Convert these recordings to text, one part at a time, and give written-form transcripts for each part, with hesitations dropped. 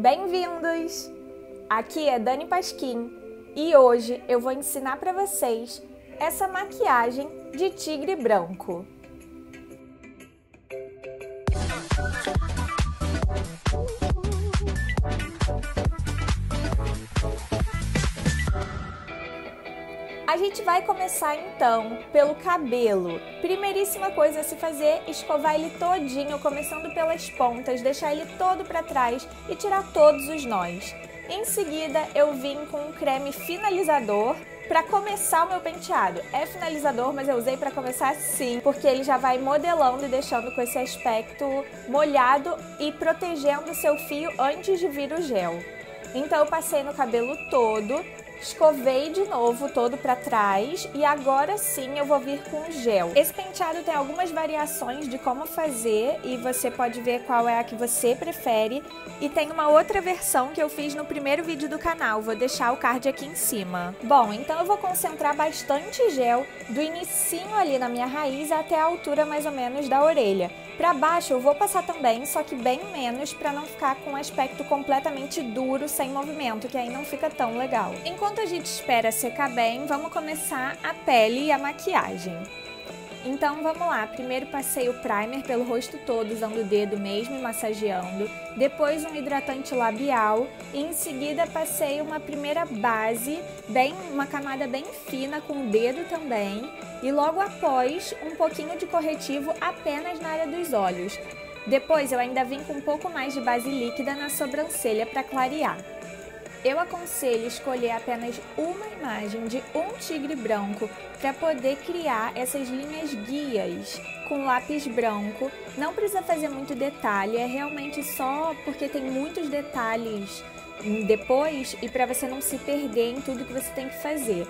Bem-vindos! Aqui é Dani Pasquim e hoje eu vou ensinar para vocês essa maquiagem de tigre branco. A gente vai começar então pelo cabelo. Primeiríssima coisa a se fazer, escovar ele todinho, começando pelas pontas, deixar ele todo para trás e tirar todos os nós. Em seguida, eu vim com um creme finalizador para começar o meu penteado. É finalizador, mas eu usei para começar sim, porque ele já vai modelando e deixando com esse aspecto molhado e protegendo o seu fio antes de vir o gel. Então eu passei no cabelo todo, escovei de novo todo para trás e agora sim eu vou vir com gel. Esse penteado tem algumas variações de como fazer e você pode ver qual é a que você prefere. E tem uma outra versão que eu fiz no primeiro vídeo do canal, vou deixar o card aqui em cima. Bom, então eu vou concentrar bastante gel do inicinho ali na minha raiz até a altura mais ou menos da orelha. Para baixo eu vou passar também, só que bem menos para não ficar com um aspecto completamente duro, sem movimento, que aí não fica tão legal. Enquanto a gente espera secar bem, vamos começar a pele e a maquiagem. Então vamos lá, primeiro passei o primer pelo rosto todo, usando o dedo mesmo e massageando. Depois um hidratante labial e em seguida passei uma primeira base, uma camada bem fina com o dedo também. E logo após um pouquinho de corretivo apenas na área dos olhos. Depois eu ainda vim com um pouco mais de base líquida na sobrancelha para clarear. Eu aconselho escolher apenas uma imagem de um tigre branco para poder criar essas linhas guias com lápis branco. Não precisa fazer muito detalhe, é realmente só porque tem muitos detalhes depois e para você não se perder em tudo que você tem que fazer.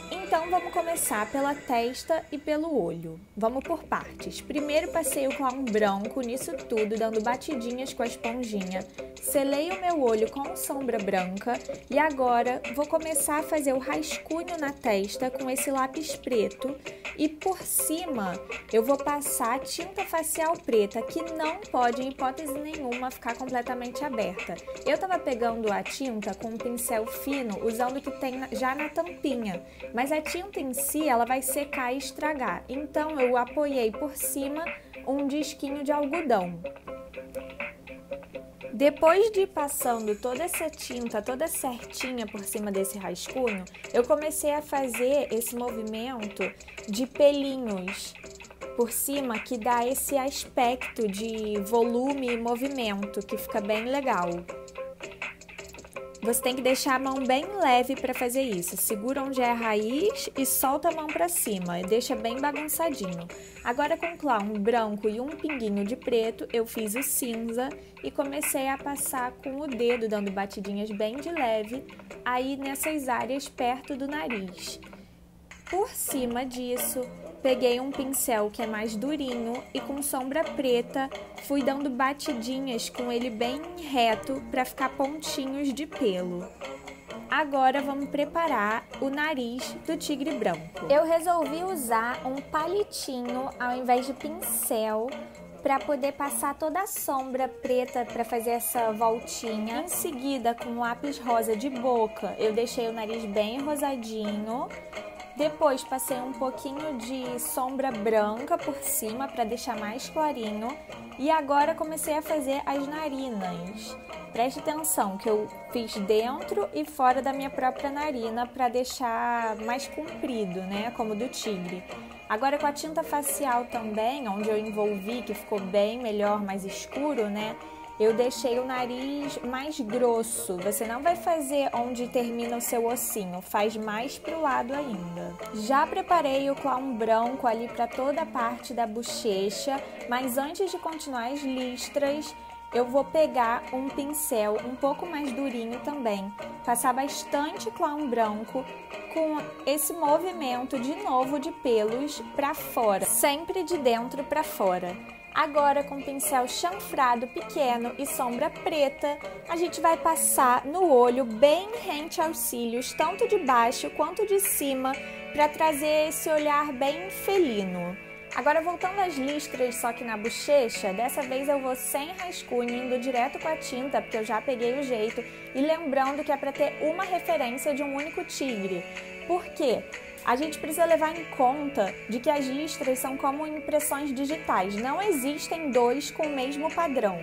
Então vamos começar pela testa e pelo olho. Vamos por partes. Primeiro passei o clown branco nisso tudo, dando batidinhas com a esponjinha. Selei o meu olho com sombra branca e agora vou começar a fazer o rascunho na testa com esse lápis preto. E por cima eu vou passar tinta facial preta, que não pode em hipótese nenhuma ficar completamente aberta. Eu tava pegando a tinta com um pincel fino, usando o que tem já na tampinha. Mas a tinta em si, ela vai secar e estragar. Então, eu apoiei por cima um disquinho de algodão. Depois de ir passando toda essa tinta, toda certinha por cima desse rascunho, eu comecei a fazer esse movimento de pelinhos por cima, que dá esse aspecto de volume e movimento, que fica bem legal. Você tem que deixar a mão bem leve para fazer isso. Segura onde é a raiz e solta a mão para cima. Deixa bem bagunçadinho. Agora com clown branco e um pinguinho de preto, eu fiz o cinza e comecei a passar com o dedo, dando batidinhas bem de leve, aí nessas áreas perto do nariz. Por cima disso, peguei um pincel que é mais durinho e com sombra preta fui dando batidinhas com ele bem reto para ficar pontinhos de pelo. Agora vamos preparar o nariz do tigre branco. Eu resolvi usar um palitinho ao invés de pincel para poder passar toda a sombra preta para fazer essa voltinha. Em seguida, com lápis rosa de boca, eu deixei o nariz bem rosadinho. Depois passei um pouquinho de sombra branca por cima para deixar mais clarinho. E agora comecei a fazer as narinas. Preste atenção que eu fiz dentro e fora da minha própria narina para deixar mais comprido, né? Como do tigre. Agora com a tinta facial também, onde eu envolvi, que ficou bem melhor, mais escuro, né? Eu deixei o nariz mais grosso. Você não vai fazer onde termina o seu ossinho, faz mais pro lado ainda. Já preparei o clown branco ali para toda a parte da bochecha, mas antes de continuar as listras, eu vou pegar um pincel um pouco mais durinho também, passar bastante clown branco com esse movimento de novo de pelos para fora, sempre de dentro para fora. Agora, com pincel chanfrado pequeno e sombra preta, a gente vai passar no olho bem rente aos cílios, tanto de baixo quanto de cima, para trazer esse olhar bem felino. Agora voltando às listras, só que na bochecha, dessa vez eu vou sem rascunho, indo direto com a tinta, porque eu já peguei o jeito, e lembrando que é para ter uma referência de um único tigre. Por quê? A gente precisa levar em conta de que as listras são como impressões digitais, não existem dois com o mesmo padrão.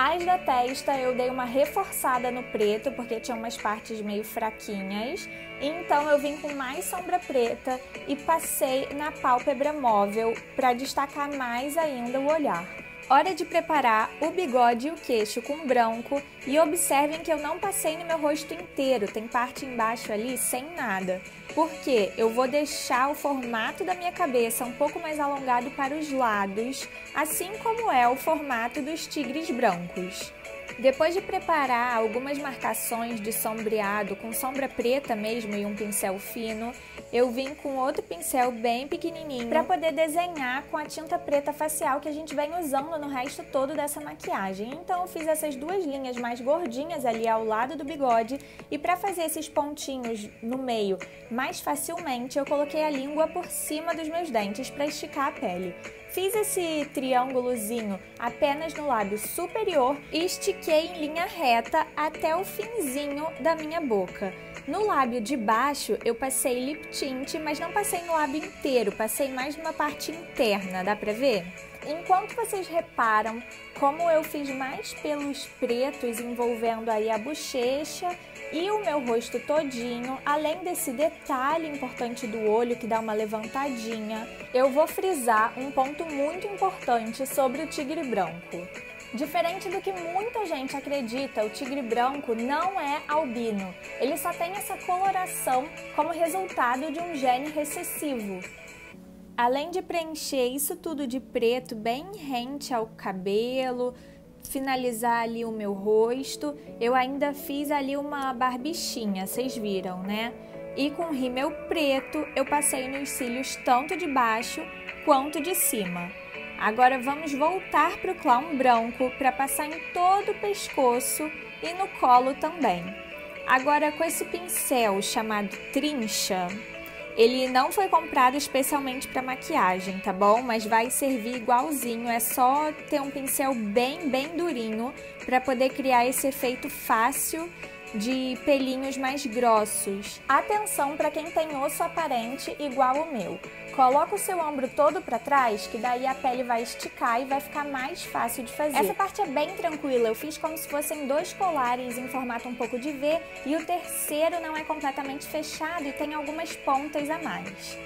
As da testa eu dei uma reforçada no preto, porque tinha umas partes meio fraquinhas, então eu vim com mais sombra preta e passei na pálpebra móvel para destacar mais ainda o olhar. Hora de preparar o bigode e o queixo com branco e observem que eu não passei no meu rosto inteiro, tem parte embaixo ali sem nada, porque eu vou deixar o formato da minha cabeça um pouco mais alongado para os lados, assim como é o formato dos tigres brancos. Depois de preparar algumas marcações de sombreado com sombra preta mesmo e um pincel fino, eu vim com outro pincel bem pequenininho para poder desenhar com a tinta preta facial que a gente vem usando no resto todo dessa maquiagem. Então eu fiz essas duas linhas mais gordinhas ali ao lado do bigode e para fazer esses pontinhos no meio mais facilmente eu coloquei a língua por cima dos meus dentes para esticar a pele. Fiz esse triângulozinho apenas no lábio superior e estiquei em linha reta até o finzinho da minha boca. No lábio de baixo eu passei lip tint, mas não passei no lábio inteiro, passei mais numa parte interna, dá pra ver? Enquanto vocês reparam como eu fiz mais pelos pretos envolvendo aí a bochecha e o meu rosto todinho, além desse detalhe importante do olho que dá uma levantadinha, eu vou frisar um ponto muito importante sobre o tigre branco. Diferente do que muita gente acredita, o tigre branco não é albino. Ele só tem essa coloração como resultado de um gene recessivo. Além de preencher isso tudo de preto bem rente ao cabelo, finalizar ali o meu rosto, eu ainda fiz ali uma barbichinha, vocês viram, né? E com rímel preto eu passei nos cílios tanto de baixo quanto de cima. Agora vamos voltar para o clown branco para passar em todo o pescoço e no colo também. Agora com esse pincel chamado Trincha, ele não foi comprado especialmente para maquiagem, tá bom? Mas vai servir igualzinho, é só ter um pincel bem durinho para poder criar esse efeito fácil de pelinhos mais grossos. Atenção para quem tem osso aparente igual o meu. Coloca o seu ombro todo para trás, que daí a pele vai esticar e vai ficar mais fácil de fazer. Essa parte é bem tranquila, eu fiz como se fossem dois colares em formato um pouco de V e o terceiro não é completamente fechado e tem algumas pontas a mais.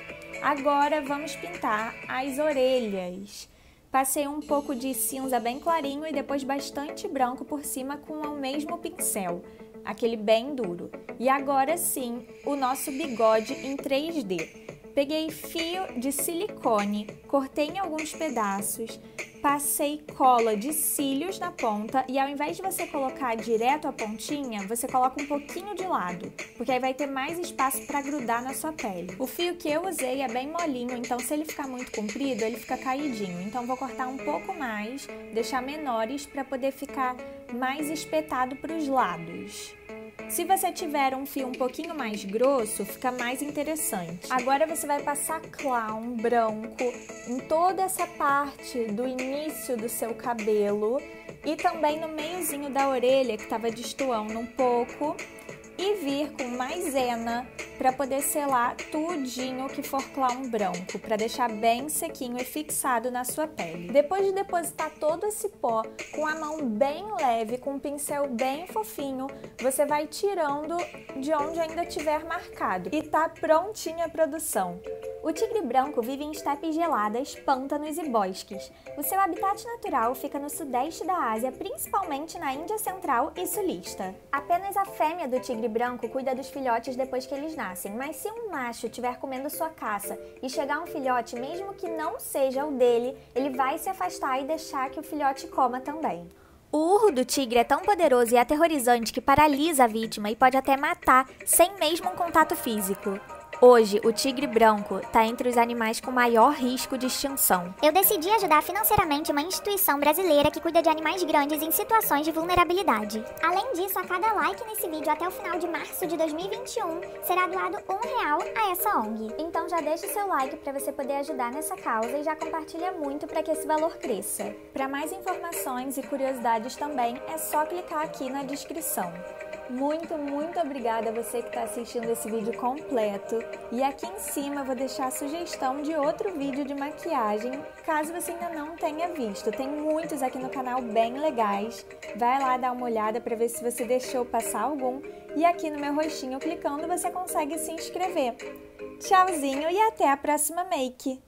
Agora vamos pintar as orelhas. Passei um pouco de cinza bem clarinho e depois bastante branco por cima com o mesmo pincel, aquele bem duro. E agora sim, o nosso bigode em 3D. Peguei fio de silicone, cortei em alguns pedaços, passei cola de cílios na ponta e ao invés de você colocar direto a pontinha, você coloca um pouquinho de lado, porque aí vai ter mais espaço para grudar na sua pele. O fio que eu usei é bem molinho, então se ele ficar muito comprido, ele fica caidinho. Então vou cortar um pouco mais, deixar menores para poder ficar mais espetado para os lados. Se você tiver um fio um pouquinho mais grosso, fica mais interessante. Agora você vai passar clown branco em toda essa parte do início do seu cabelo e também no meiozinho da orelha que estava destoando um pouco e vir com maisena para poder selar tudinho que for clown branco, para deixar bem sequinho e fixado na sua pele. Depois de depositar todo esse pó com a mão bem leve, com um pincel bem fofinho, você vai tirando de onde ainda tiver marcado. E tá prontinha a produção. O tigre branco vive em estepes geladas, pântanos e bosques. O seu habitat natural fica no sudeste da Ásia, principalmente na Índia Central e Sulista. Apenas a fêmea do tigre branco cuida dos filhotes depois que eles nascem, mas se um macho estiver comendo sua caça e chegar um filhote, mesmo que não seja o dele, ele vai se afastar e deixar que o filhote coma também. O urro do tigre é tão poderoso e aterrorizante que paralisa a vítima e pode até matar, sem mesmo um contato físico. Hoje, o tigre branco está entre os animais com maior risco de extinção. Eu decidi ajudar financeiramente uma instituição brasileira que cuida de animais grandes em situações de vulnerabilidade. Além disso, a cada like nesse vídeo até o final de março de 2021, será doado R$1 a essa ONG. Então já deixa o seu like para você poder ajudar nessa causa e já compartilha muito para que esse valor cresça. Para mais informações e curiosidades também, é só clicar aqui na descrição. Muito obrigada a você que está assistindo esse vídeo completo. E aqui em cima eu vou deixar a sugestão de outro vídeo de maquiagem, caso você ainda não tenha visto. Tem muitos aqui no canal bem legais. Vai lá dar uma olhada para ver se você deixou passar algum. E aqui no meu rostinho, clicando, você consegue se inscrever. Tchauzinho e até a próxima make!